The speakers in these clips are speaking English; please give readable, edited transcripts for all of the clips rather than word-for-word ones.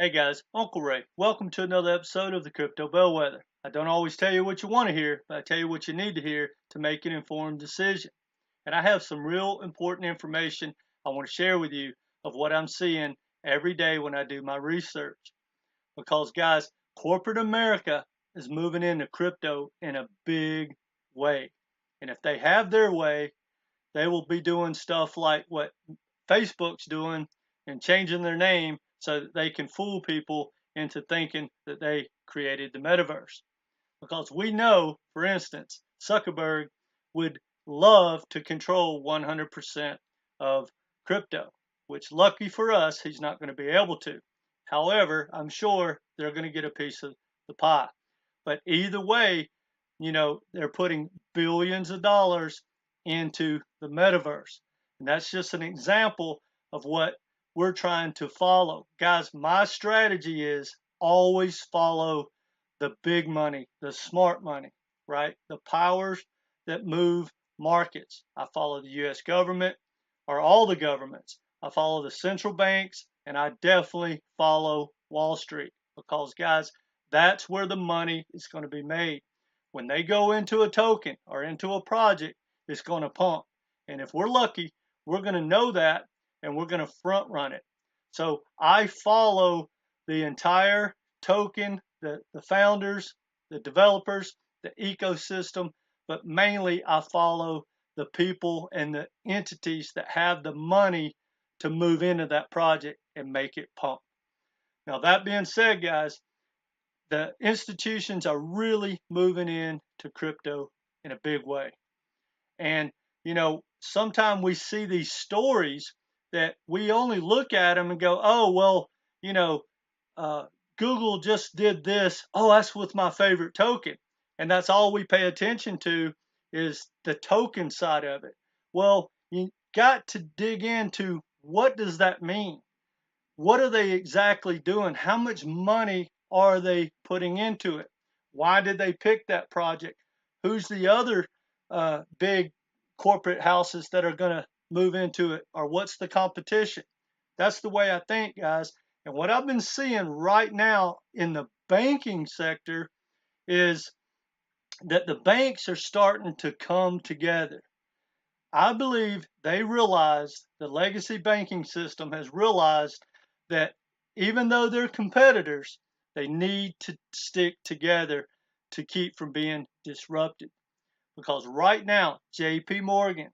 Hey guys, Uncle Ray. Welcome to another episode of the Crypto Bellwether. I don't always tell you what you want to hear, but I tell you what you need to hear to make an informed decision. And I have some real important information I want to share with you of what I'm seeing every day when I do my research. Because guys, corporate America is moving into crypto in a big way. And if they have their way, they will be doing stuff like what Facebook's doing and changing their name so that they can fool people into thinking that they created the metaverse. Because we know, for instance, Zuckerberg would love to control 100% of crypto, which lucky for us, he's not going to be able to. However, I'm sure they're going to get a piece of the pie. But either way, they're putting billions of dollars into the metaverse. And that's just an example of what we're trying to follow. Guys, my strategy is always follow the big money, the smart money, right? The powers that move markets. I follow the US government or all the governments. I follow the central banks, and I definitely follow Wall Street because, guys, that's where the money is going to be made. When they go into a token or into a project, it's going to pump. And if we're lucky, we're going to know that and we're going to front run it. So I follow the entire token, the founders, the developers, the ecosystem, but mainly I follow the people and the entities that have the money to move into that project and make it pump. Now, that being said, guys, the institutions are really moving into crypto in a big way. And, sometimes we see these stories that we only look at them and go, oh, well, Google just did this. Oh, that's with my favorite token. And that's all we pay attention to is the token side of it. Well, you got to dig into what does that mean? What are they exactly doing? How much money are they putting into it? Why did they pick that project? Who's the other big corporate houses that are going to move into it? Or what's the competition? That's the way I think, guys. And what I've been seeing right now in the banking sector is that the banks are starting to come together. I believe they realized, the legacy banking system has realized that even though they're competitors, they need to stick together to keep from being disrupted. Because right now, JP Morgan,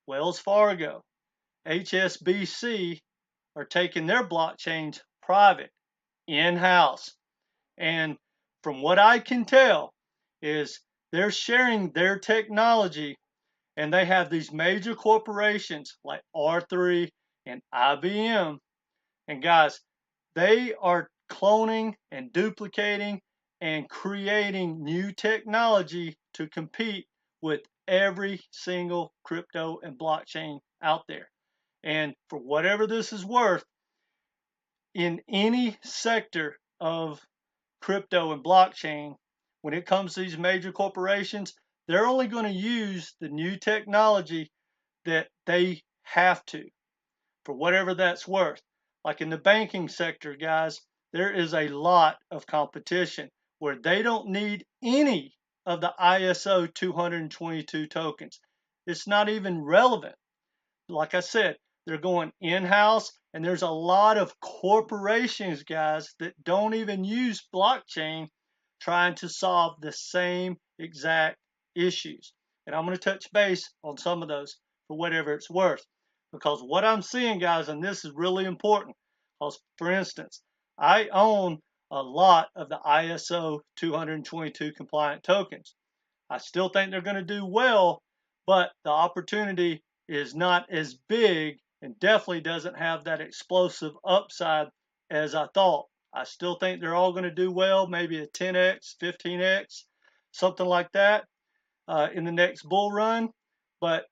Wells Fargo, HSBC are taking their blockchains private, in-house. And from what I can tell is they're sharing their technology, and they have these major corporations like R3 and IBM. And guys, they are cloning and duplicating and creating new technology to compete with every single crypto and blockchain out there. And for whatever this is worth, in any sector of crypto and blockchain, when it comes to these major corporations, they're only going to use the new technology that they have to, for whatever that's worth. Like in the banking sector, guys, there is a lot of competition where they don't need any of the ISO20022 tokens. It's not even relevant. Like I said, they're going in-house, and there's a lot of corporations, guys, that don't even use blockchain trying to solve the same exact issues. And I'm going to touch base on some of those for whatever it's worth. Because what I'm seeing, guys, and this is really important, because, for instance, I own a lot of the ISO 222 compliant tokens. I still think they're going to do well, but the opportunity is not as big and definitely doesn't have that explosive upside as I thought. I still think they're all going to do well, maybe a 10x, 15x, something like that in the next bull run, but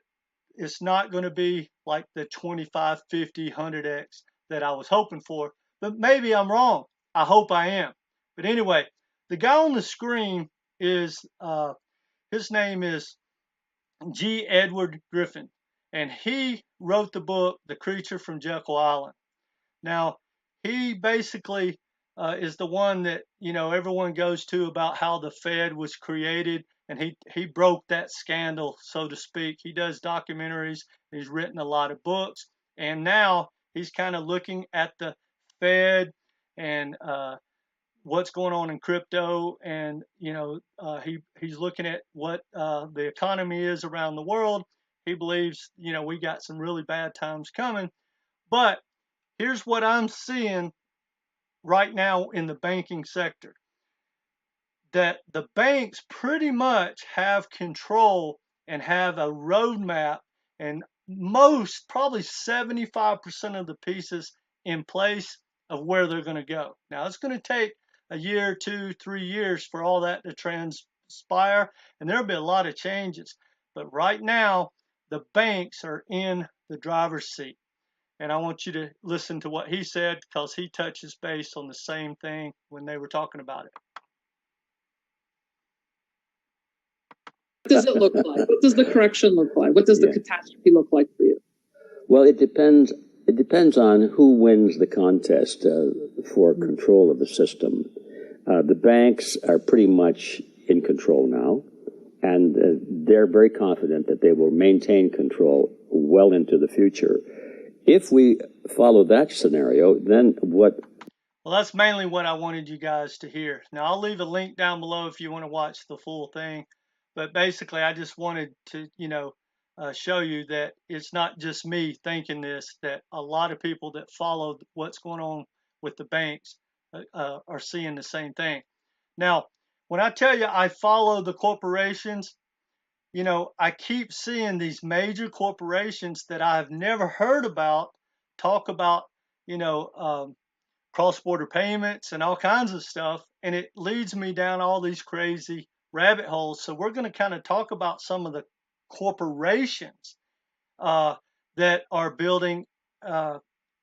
it's not going to be like the 25, 50, 100x that I was hoping for. But maybe I'm wrong. I hope I am. But anyway, the guy on the screen is, his name is G. Edward Griffin, and he wrote the book, The Creature from Jekyll Island. Now, he basically is the one that, you know, everyone goes to about how the Fed was created, and he broke that scandal, so to speak. He does documentaries, he's written a lot of books, and now he's kind of looking at the Fed and what's going on in crypto, and you know, he's looking at what the economy is around the world. He believes, you know, we got some really bad times coming. But here's what I'm seeing right now in the banking sector, that the banks pretty much have control and have a roadmap, and most, probably 75% of the pieces in place of where they're going to go. Now, it's going to take a year, 2, 3 years for all that to transpire, and there'll be a lot of changes. But right now, the banks are in the driver's seat. And I want you to listen to what he said, because he touches base on the same thing when they were talking about it. What does it look like? What does the correction look like? What does the catastrophe look like for you? Well, it depends. It depends on who wins the contest for control of the system. The banks are pretty much in control now, and they're very confident that they will maintain control well into the future. If we follow that scenario, then what? Well, that's mainly what I wanted you guys to hear. Now, I'll leave a link down below if you want to watch the full thing. But basically, I just wanted to, you know, show you that it's not just me thinking this, that a lot of people that follow what's going on with the banks are seeing the same thing. Now, when I tell you I follow the corporations, you know, I keep seeing these major corporations that I've never heard about talk about, you know, cross-border payments and all kinds of stuff, and it leads me down all these crazy rabbit holes. So we're going to kind of talk about some of the corporations that are building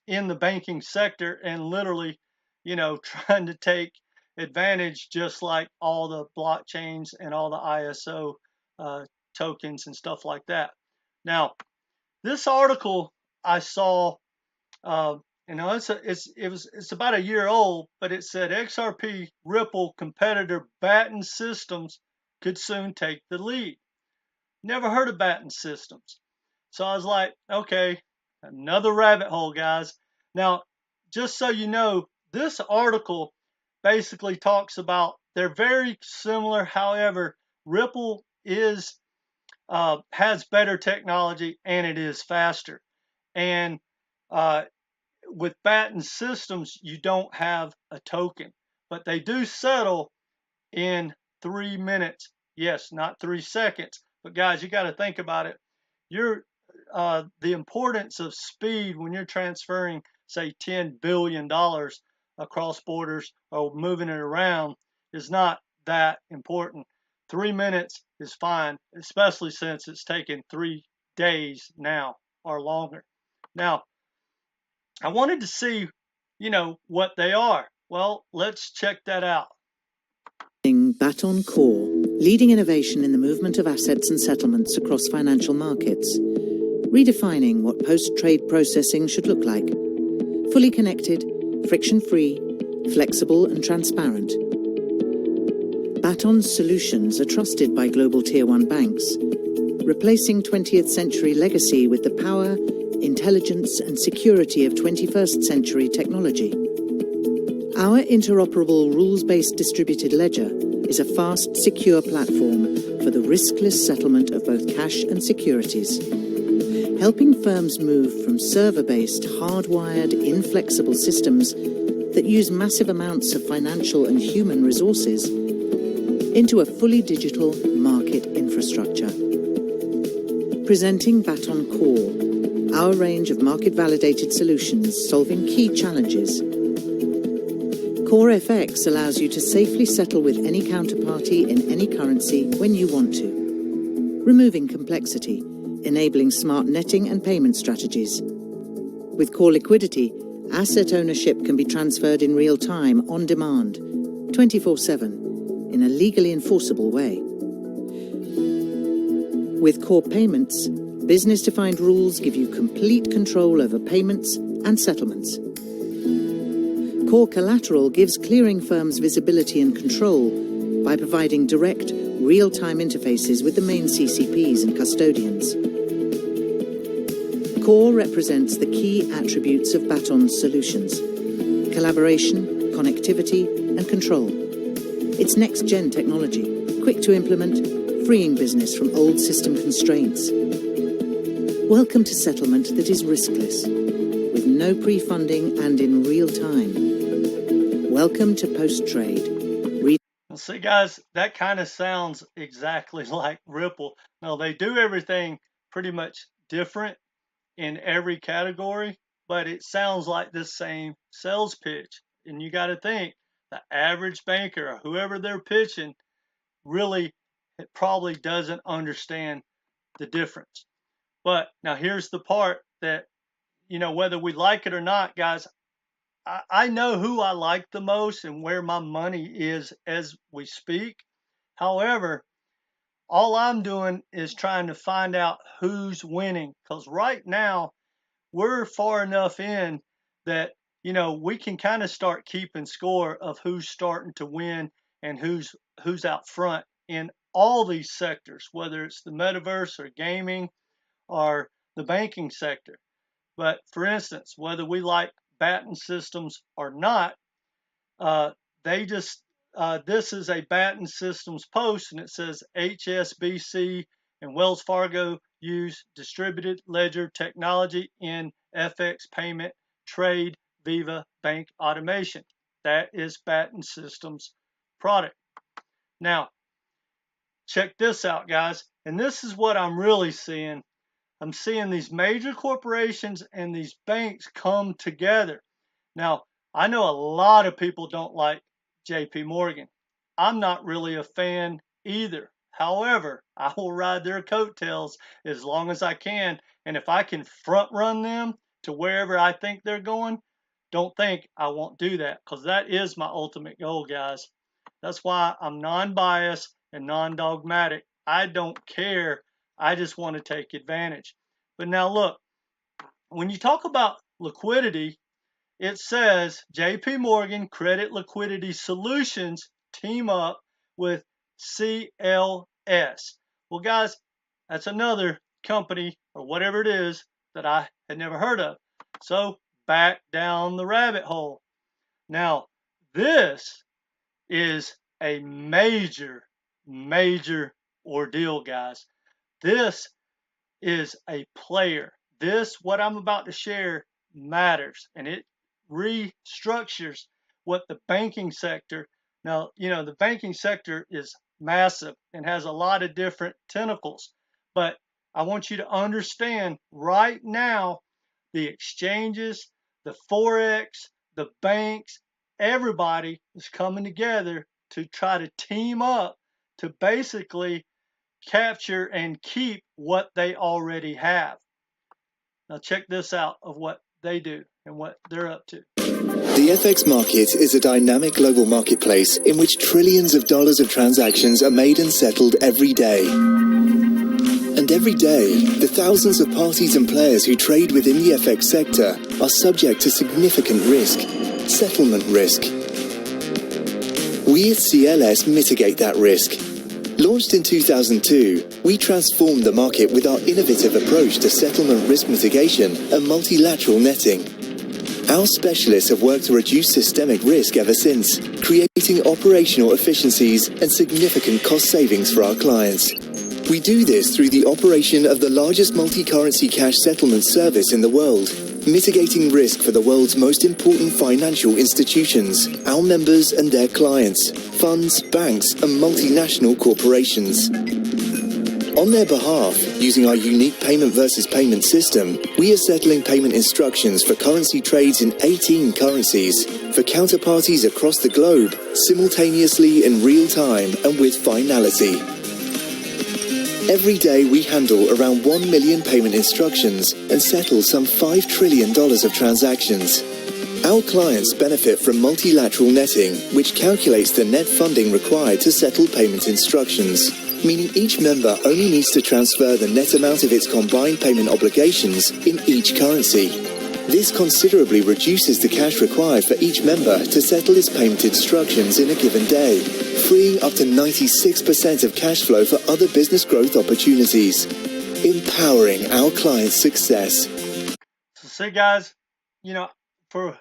in the banking sector and literally, you know, trying to take advantage, just like all the blockchains and all the ISO tokens and stuff like that. Now, this article I saw, you know, it's about a year old, but it said XRP Ripple competitor Baton Systems could soon take the lead. Never heard of Baton Systems. So I was like, okay, another rabbit hole, guys. Now, just so you know, this article basically talks about, they're very similar. However, Ripple has better technology and it is faster. And with Baton Systems, you don't have a token, but they do settle in 3 minutes. Yes, not 3 seconds. But guys, you got to think about it. The importance of speed when you're transferring, say, $10 billion across borders or moving it around is not that important. 3 minutes is fine, especially since it's taken 3 days now or longer. Now, I wanted to see, you know, what they are. Well, let's check that out. Baton Core, leading innovation in the movement of assets and settlements across financial markets, redefining what post-trade processing should look like. Fully connected, friction-free, flexible and transparent. Baton's solutions are trusted by global Tier 1 banks, replacing 20th century legacy with the power, intelligence and security of 21st century technology. Our interoperable rules-based distributed ledger is a fast, secure platform for the riskless settlement of both cash and securities, helping firms move from server-based, hardwired, inflexible systems that use massive amounts of financial and human resources into a fully digital market infrastructure. Presenting Baton Core, our range of market-validated solutions solving key challenges. Core FX allows you to safely settle with any counterparty in any currency when you want to, removing complexity, enabling smart netting and payment strategies. With Core Liquidity, asset ownership can be transferred in real time, on demand, 24/7, in a legally enforceable way. With Core Payments, business-defined rules give you complete control over payments and settlements. Core Collateral gives clearing firms visibility and control by providing direct, real-time interfaces with the main CCPs and custodians. Core represents the key attributes of Baton's solutions: collaboration, connectivity, and control. It's next-gen technology, quick to implement, freeing business from old system constraints. Welcome to settlement that is riskless, with no pre-funding and in real time. Welcome to post-trade. See, guys, that kind of sounds exactly like Ripple. Now, they do everything pretty much different in every category, but it sounds like the same sales pitch. And you got to think, the average banker or whoever they're pitching really probably doesn't understand the difference. But now here's the part that, you know, whether we like it or not, guys, I know who I like the most and where my money is as we speak. However, all I'm doing is trying to find out who's winning, because right now we're far enough in that, you know, we can kind of start keeping score of who's starting to win and who's out front in all these sectors, whether it's the metaverse or gaming or the banking sector. But for instance, whether we like Baton Systems or not, this is a Baton Systems post, and it says HSBC and Wells Fargo use distributed ledger technology in FX payment trade Viva bank automation. That is Baton Systems product. Now, check this out, guys, and this is what I'm really seeing. I'm seeing these major corporations and these banks come together. Now, I know a lot of people don't like JP Morgan. I'm not really a fan either. However, I will ride their coattails as long as I can. And if I can front run them to wherever I think they're going, don't think I won't do that, because that is my ultimate goal, guys. That's why I'm non-biased and non-dogmatic. I don't care. I just want to take advantage. But now look, when you talk about liquidity, it says JP Morgan Credit Liquidity Solutions team up with CLS. Well, guys, that's another company or whatever it is that I had never heard of. So back down the rabbit hole. Now, this is a major ordeal, guys. This is a player. This, what I'm about to share, matters, and it restructures what the banking sector. Now, you know, the banking sector is massive and has a lot of different tentacles, but I want you to understand right now, the exchanges, the Forex, the banks, everybody is coming together to try to team up to basically capture and keep what they already have. Now check this out of what they do and what they're up to. The FX market is a dynamic global marketplace in which trillions of dollars of transactions are made and settled every day. And every day, the thousands of parties and players who trade within the FX sector are subject to significant risk, settlement risk. We at CLS mitigate that risk. Launched in 2002, we transformed the market with our innovative approach to settlement risk mitigation and multilateral netting. Our specialists have worked to reduce systemic risk ever since, creating operational efficiencies and significant cost savings for our clients. We do this through the operation of the largest multi-currency cash settlement service in the world, mitigating risk for the world's most important financial institutions, our members and their clients, funds, banks, and multinational corporations. On their behalf, using our unique payment versus payment system, we are settling payment instructions for currency trades in 18 currencies for counterparties across the globe, simultaneously in real time and with finality. Every day we handle around 1 million payment instructions and settle some $5 trillion of transactions. Our clients benefit from multilateral netting, which calculates the net funding required to settle payment instructions, meaning each member only needs to transfer the net amount of its combined payment obligations in each currency. This considerably reduces the cash required for each member to settle his payment instructions in a given day, freeing up to 96% of cash flow for other business growth opportunities, empowering our clients' success. So see, guys, for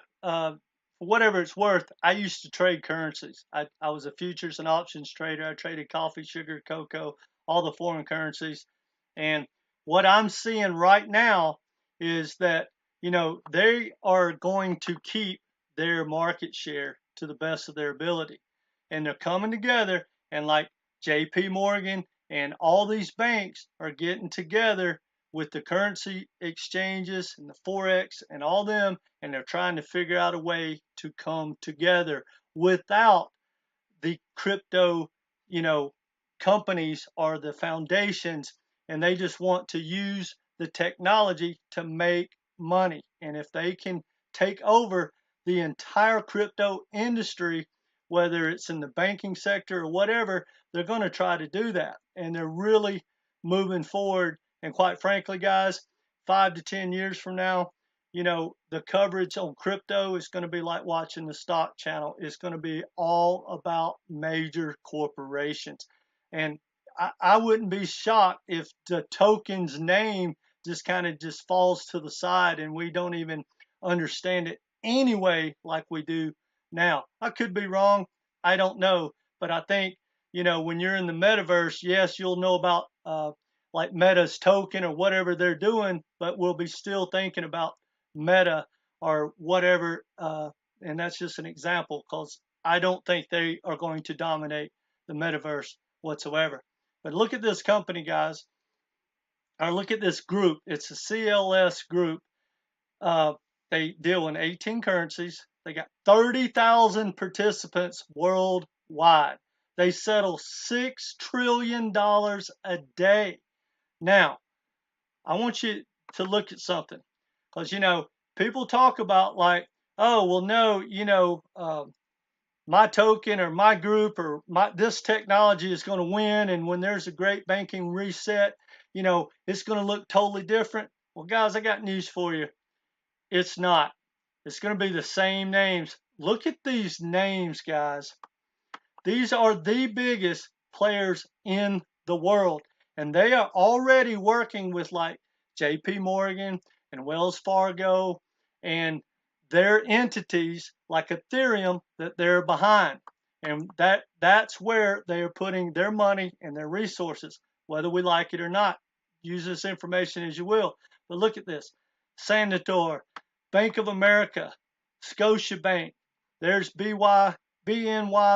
whatever it's worth, I used to trade currencies. I was a futures and options trader. I traded coffee, sugar, cocoa, all the foreign currencies. And what I'm seeing right now is that, they are going to keep their market share to the best of their ability. And they're coming together, and like JP Morgan and all these banks are getting together with the currency exchanges and the Forex and all them, and they're trying to figure out a way to come together without the crypto, companies or the foundations, and they just want to use the technology to make money. And if they can take over the entire crypto industry, whether it's in the banking sector or whatever, they're going to try to do that. And they're really moving forward. And quite frankly, guys, 5 to 10 years from now, the coverage on crypto is going to be like watching the stock channel. It's going to be all about major corporations. And I wouldn't be shocked if the token's name just kind of just falls to the side and we don't even understand it anyway like we do now. I could be wrong. I don't know. But I think, when you're in the metaverse, yes, you'll know about like Meta's token or whatever they're doing, but we'll be still thinking about Meta or whatever. And that's just an example, because I don't think they are going to dominate the metaverse whatsoever. But look at this company, guys, or look at this group. It's a CLS group. They deal in 18 currencies. They got 30,000 participants worldwide. They settle $6 trillion a day. Now, I want you to look at something, because, people talk about like, oh, well, no, my token or my group or this technology is going to win. And when there's a great banking reset, it's going to look totally different. Well, guys, I got news for you. It's not. It's going to be the same names. Look at these names, guys. These are the biggest players in the world, and they are already working with like JP Morgan and Wells Fargo and their entities like Ethereum that they're behind. And that's where they are putting their money and their resources, whether we like it or not. Use this information as you will. But look at this. Santander, Bank of America, Scotiabank. There's BNY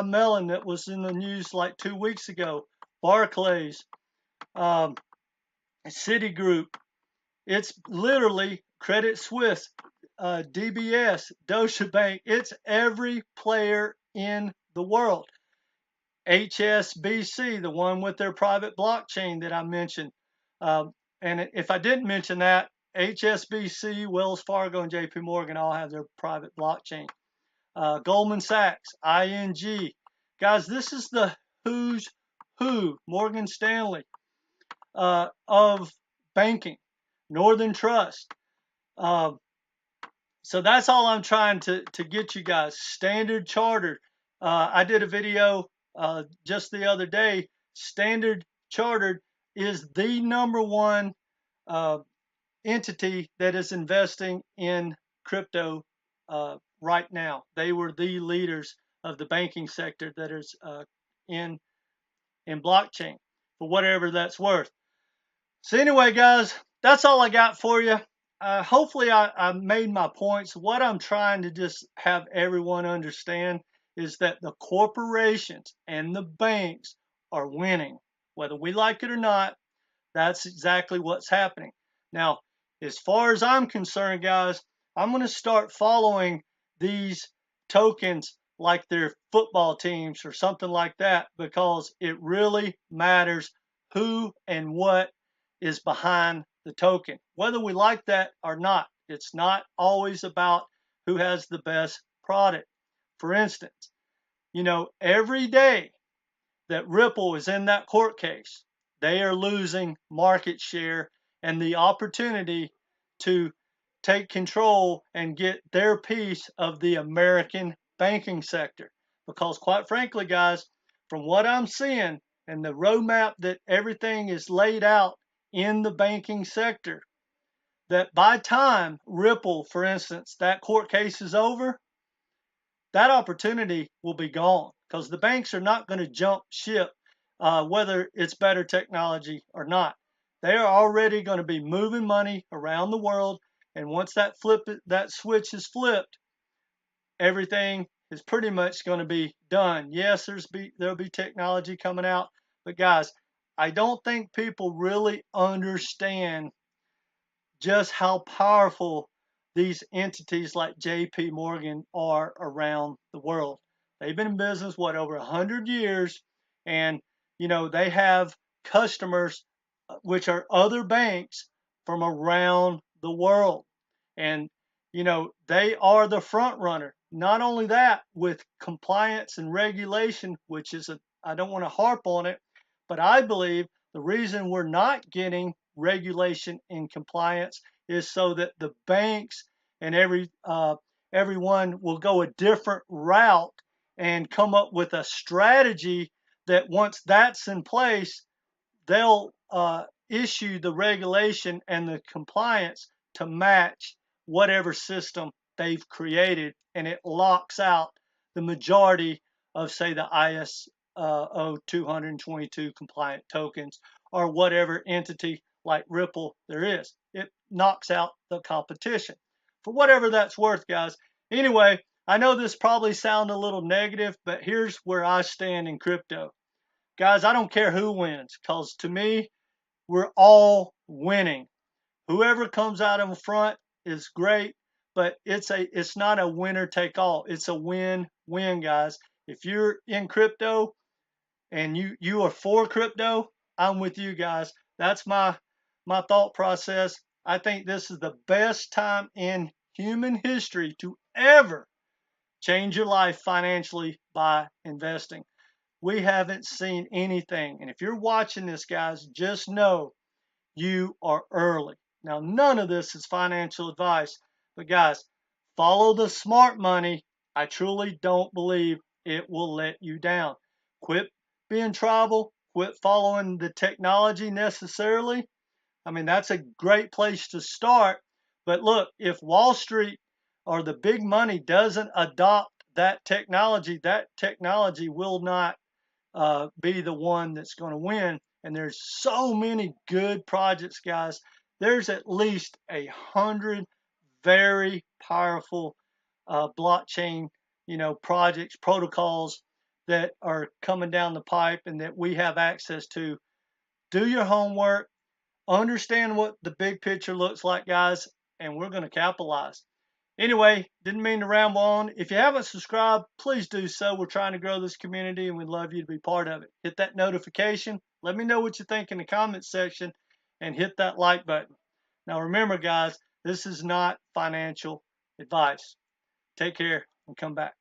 Mellon that was in the news like 2 weeks ago. Barclays, Citigroup. It's literally Credit Suisse, DBS, Deutsche Bank. It's every player in the world. HSBC, the one with their private blockchain that I mentioned. And if I didn't mention that, HSBC, Wells Fargo, and JP Morgan all have their private blockchain. Goldman Sachs, ING. Guys, this is the who's who, Morgan Stanley, of banking. Northern Trust. So that's all I'm trying to get you guys. Standard Chartered. I did a video just the other day. Standard Chartered is the #1 entity that is investing in crypto right now. They were the leaders of the banking sector that is in blockchain, for whatever that's worth. So anyway, guys, that's all I got for you. Hopefully I made my points. What I'm trying to just have everyone understand is that the corporations and the banks are winning. Whether we like it or not, that's exactly what's happening. Now, as far as I'm concerned, guys, I'm going to start following these tokens like they're football teams or something like that, because it really matters who and what is behind the token, whether we like that or not. It's not always about who has the best product. For instance, every day that Ripple is in that court case, they are losing market share and the opportunity to take control and get their piece of the American banking sector. Because quite frankly, guys, from what I'm seeing and the roadmap that everything is laid out in the banking sector, that by time Ripple, for instance, that court case is over, that opportunity will be gone because the banks are not going to jump ship whether it's better technology or not. They are already going to be moving money around the world, and once that switch is flipped, everything is pretty much going to be done. Yes, there'll be technology coming out, but guys, I don't think people really understand just how powerful these entities like JP Morgan are around the world. They've been in business, what, over 100 years, and they have customers which are other banks from around the world. And they are the front runner. Not only that, with compliance and regulation, which is I don't want to harp on it, but I believe the reason we're not getting regulation and compliance is so that the banks and everyone will go a different route and come up with a strategy that once that's in place, they'll issue the regulation and the compliance to match whatever system they've created, and it locks out the majority of, say, the ISO20022 compliant tokens or whatever entity like Ripple there is. It knocks out the competition for whatever that's worth, guys. Anyway, I know this probably sounds a little negative, but here's where I stand in crypto. Guys, I don't care who wins, because to me, we're all winning. Whoever comes out in front is great, but it's not a winner take all. It's a win-win, guys. If you're in crypto and you are for crypto, I'm with you guys. That's my thought process. I think this is the best time in human history to ever change your life financially by investing. We haven't seen anything. And if you're watching this, guys, just know you are early. Now, none of this is financial advice, but guys, follow the smart money. I truly don't believe it will let you down. Quit being tribal. Quit following the technology necessarily. I mean, that's a great place to start. But look, if Wall Street or the big money doesn't adopt that technology will not be the one that's going to win. And there's so many good projects, guys. There's at least 100 very powerful blockchain, projects, protocols that are coming down the pipe and that we have access to. Do your homework, understand what the big picture looks like, guys, and we're going to capitalize. Anyway, didn't mean to ramble on. If you haven't subscribed, please do so. We're trying to grow this community, and we'd love you to be part of it. Hit that notification. Let me know what you think in the comments section, and hit that like button. Now, remember, guys, this is not financial advice. Take care and come back.